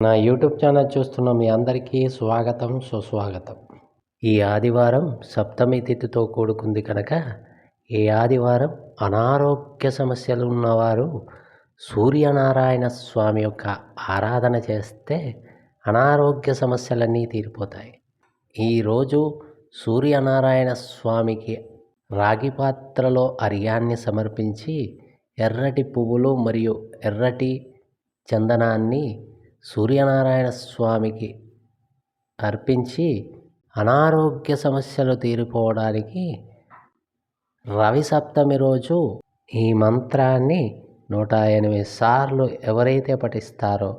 నా YouTube channel చూస్తున్న మీ అందరికీ స్వాగతం, సుస్వాగతం. ఈ ఆదివారం సప్తమి తిథితో కూడుకుంది కనుక ఈ ఆదివారం అనారోగ్య సమస్యలు ఉన్నవారు సూర్యనారాయణ స్వామి యొక్క ఆరాధన చేస్తే అనారోగ్య సమస్యలన్నీ తీరిపోతాయి. ఈరోజు సూర్యనారాయణ స్వామికి రాగి పాత్రలో అర్ఘ్యాన్ని సమర్పించి ఎర్రటి పువ్వులు మరియు ఎర్రటి చందనాన్ని సూర్యనారాయణ స్వామికి అర్పించి అనారోగ్య సమస్యలు తీరిపోవడానికి రవి సప్తమి రోజు ఈ మంత్రాన్ని 108 సార్లు ఎవరైతే పఠిస్తారో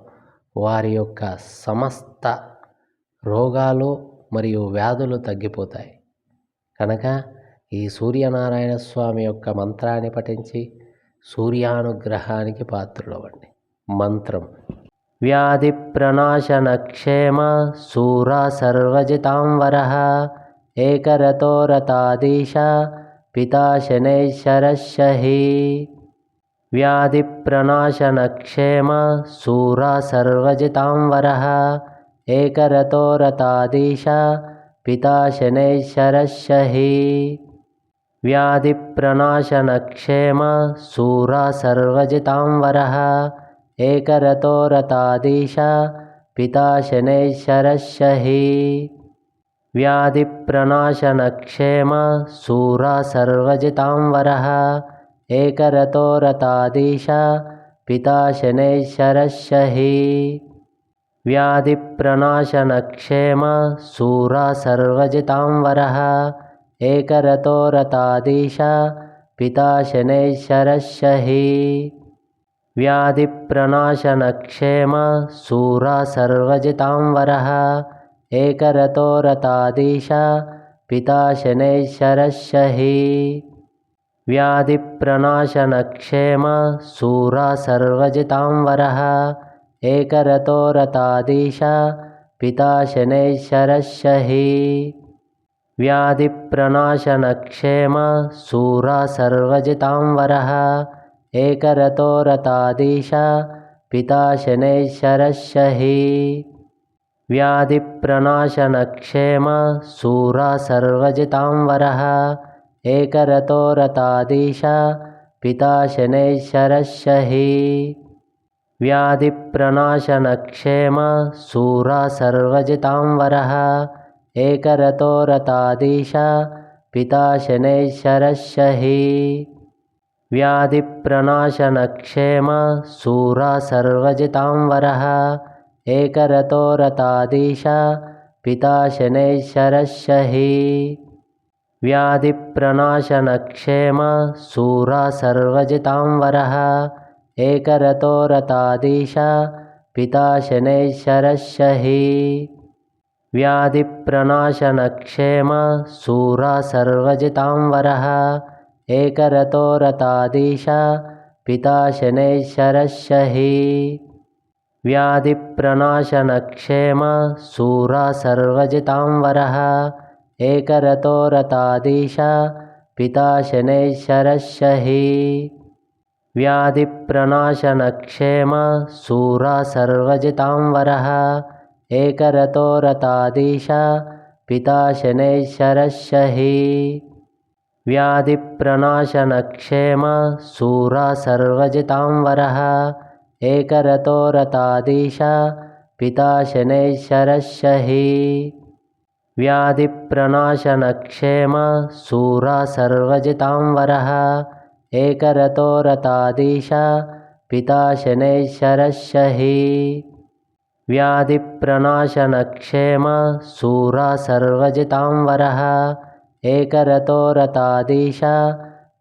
వారి యొక్క సమస్త రోగాలు మరియు వ్యాధులు తగ్గిపోతాయి. కనుక ఈ సూర్యనారాయణ స్వామి యొక్క మంత్రాన్ని పఠించి సూర్యానుగ్రహానికి పాత్రులవ్వండి. మంత్రం: వ్యాధి ప్రనాశన క్షేమ శూర సర్వజితాంవరః ఏకరతో రతాధీశ పితా శనైశ్చరశ్చహి. వ్యాధి ప్రనాశన క్షేమ శూర సర్వజితాంవరః ఏకరతో రతాధీశ పితా శనైశ్చరశ్చహి. వ్యాధి ప్రనాశన క్షేమ శూర సర్వజితాంవరః ఏకరతో రతాధీశ పితా శనైశ్చరశ్చహి. వ్యాధి ప్రనాశన క్షేమ శూర సర్వజితాంవరః ఏకరతో రతాధీశ పితా శనైశ్చరశ్చహి. వ్యాధి ప్రనాశన క్షేమ శూర సర్వజితాంవరః ఏకరతో రతాధీశ పితా శనైశ్చరశ్చహి. వ్యాధి ప్రనాశన క్షేమ శూర సర్వజితాంవరః ఏకరతో రతాధీశ పితా శనైశ్చరశ్చహి. వ్యాధి ప్రనాశన క్షేమ శూర సర్వజితాంవరః ఏకరతో రతాధీశ పితా శనైశ్చరశ్చహి. వ్యాధి ప్రనాశన క్షేమ శూర సర్వజితాంవరః ఏకరతో రతాధీశ పితా శనైశ్చరశ్చహి. వ్యాధి ప్రనాశన క్షేమ శూర సర్వజితాంవరః ఏకరతో రతాధీశ పితా శనైశ్చరశ్చహి. వ్యాధి ప్రనాశన క్షేమ శూర సర్వజితాంవరః ఏకరతో రతాధీశ పితా శనైశ్చరశ్చహి. వ్యాధి ప్రనాశన క్షేమ శూర సర్వజితాంవరః ఏకరతో రతాధీశ పితా శనైశ్చరశ్చహి. వ్యాధి ప్రనాశన క్షేమ శూర సర్వజితాంవరః ఏకరతో రతాధీశ పితా శనైశ్చరశ్చహి. వ్యాధి ప్రనాశన క్షేమ శూర సర్వజితాంవరః ఏకరతో రతాధీశ పితా శనైశ్చరశ్చహి. వ్యాధి ప్రనాశన క్షేమ శూర సర్వజితాంవరః ఏకరతో రతాధీశ పితా శనైశ్చరశ్చహి. వ్యాధి ప్రనాశన క్షేమ శూర సర్వజితాంవరః ఏకరతో రతాధీశ పితా శనైశ్చరశ్చహి. వ్యాధి ప్రనాశన క్షేమ శూర సర్వజితాంవరః ఏకరతో రతాధీశ పితా శనైశ్చరశ్చహి. వ్యాధి ప్రనాశన క్షేమ శూర సర్వజితాంవరః ఏకరతో రతాధీశ పితా శనైశ్చరశ్చహి. వ్యాధి ప్రనాశన క్షేమ శూర సర్వజితాంవరః ఏకరతో రతాధీశ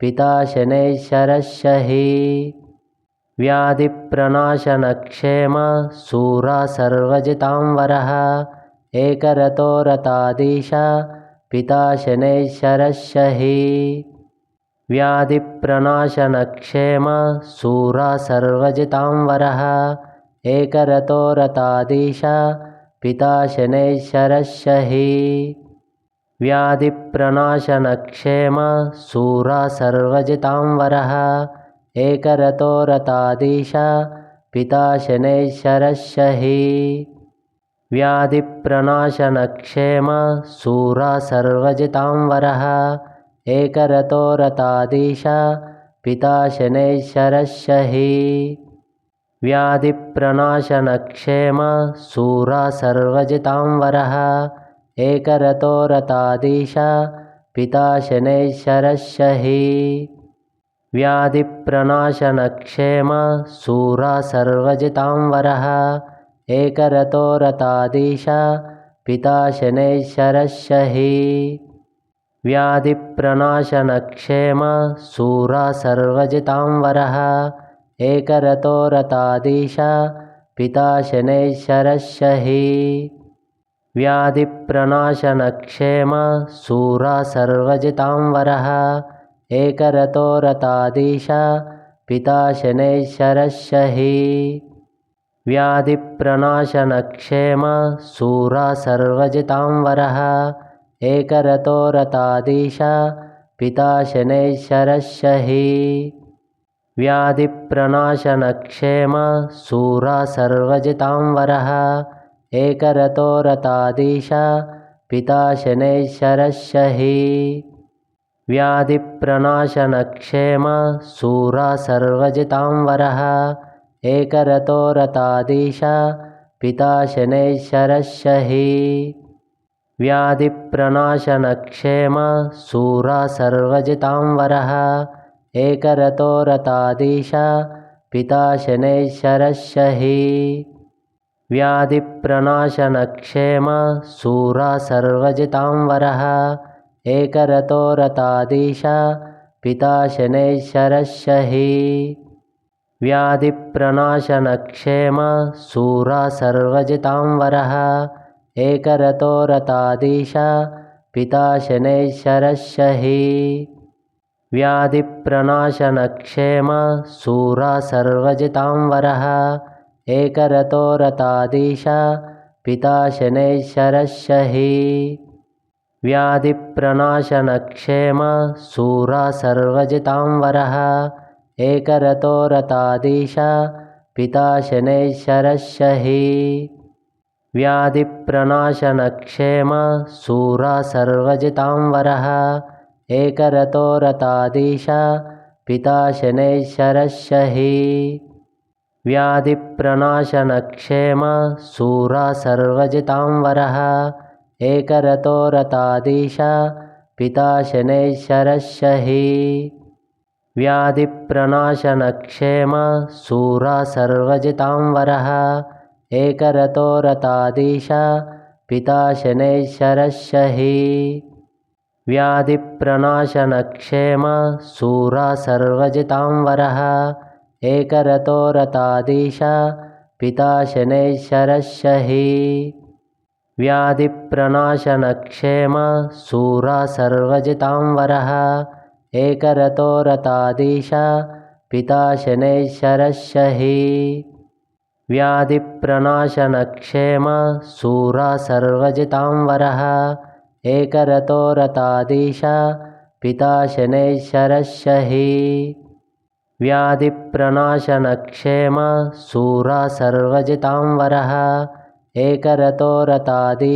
పితా శనైశ్చరశ్చహి. వ్యాధి ప్రనాశన క్షేమ శూర సర్వజితాంవరః ఏకరతో రతాధీశ పితా శనైశ్చరశ్చహి. వ్యాధి ప్రనాశన క్షేమ శూర సర్వజితాంవరః ఏకరతో రతాధీశ పితా శనైశ్చరశ్చహి. వ్యాధి ప్రనాశన క్షేమ శూర సర్వజితాంవరః ఏకరతో రతాధీశ पिता शनैश्चरः व्याधिप्रणाशनक्षेम शूरा सर्वजितां वरः एकरतो रताधीश पिता शनैश्चरः व्याधिप्रणाशनक्षेम शूरा सर्वजितां वरः एकरतो रताधीश पिता शनैश्चरः व्याधिप्रणाशनक्षेम शूरा सर्वजितां वरः एकरतो रताधीश पिता शनैश्चरः व्याधिप्रणाशनक्षेम शूरा सर्वजितां वरः एकरतो रताधीश पिता शनैश्चरः व्याधिप्रणाशनक्षेम शूरा सर्वजितां वरः एकरतो रताधीश पिता शनैश्चरः व्याधिप्रणाशनक्षेम शूरा सर्वजितां वरः एकरतो रताधीश पिता शनैश्चरः व्याधिप्रणाशनक्षेम शूरा सर्वजितां वरः एकरतो रताधीश पिता शनैश्चरः व्याधिप्रणाशनक्षेम शूरा सर्वजितां वरः एकरतो रताधीश पिता शनैश्चरः व्याधिप्रणाशनक्षेम शूरा सर्वजितां वरः एकरतो रताधीश पिता शनैश्चरः व्याधिप्रणाशनक्षेम शूरा सर्वजितां वरः एकरतो रताधीश पिता शनैश्चरः व्याधिप्रणाशनक्षेम शूरा सर्वजितां वरः एकरतो रताधीश पिता शनैश्चरः व्याधिप्रणाशनक्षेम शूरा सर्वजितां वरः एकरतो रताधीश पिता शनैश्चरः व्याधिप्रणाशनक्षेम शूरा सर्वजितां वरः एकरतो रताधीश पिता शनैश्चरः व्याधिप्रणाशनक्षेम शूरा सर्वजितां वरः एकरतो रताधीश पिता शनैश्चरः व्याधिप्रणाशनक्षेम शूरा सर्वजितां वरः एकरतो रताधीश पिता शनैश्चरः व्याधिप्रणाशनक्षेम शूरा सर्वजितां वरः एकरतो रताधीश पिता शनैश्चरः व्याधिप्रणाशनक्षेम शूरा सर्वजितां वरः एकरतो रताधीश पिता शनैश्चरः व्याधिप्रणाशनक्षेम शूरा सर्वजितां वरः एकरतो रताधीश पिता शनैश्चरः व्याधिप्रणाशनक्षेम शूरा सर्वजितां वरः एकरतो रताधीश पिता शनैश्चरः व्याधिप्रणाशनक्षेम शूरा सर्वजितां वरः एकरतो रताधीश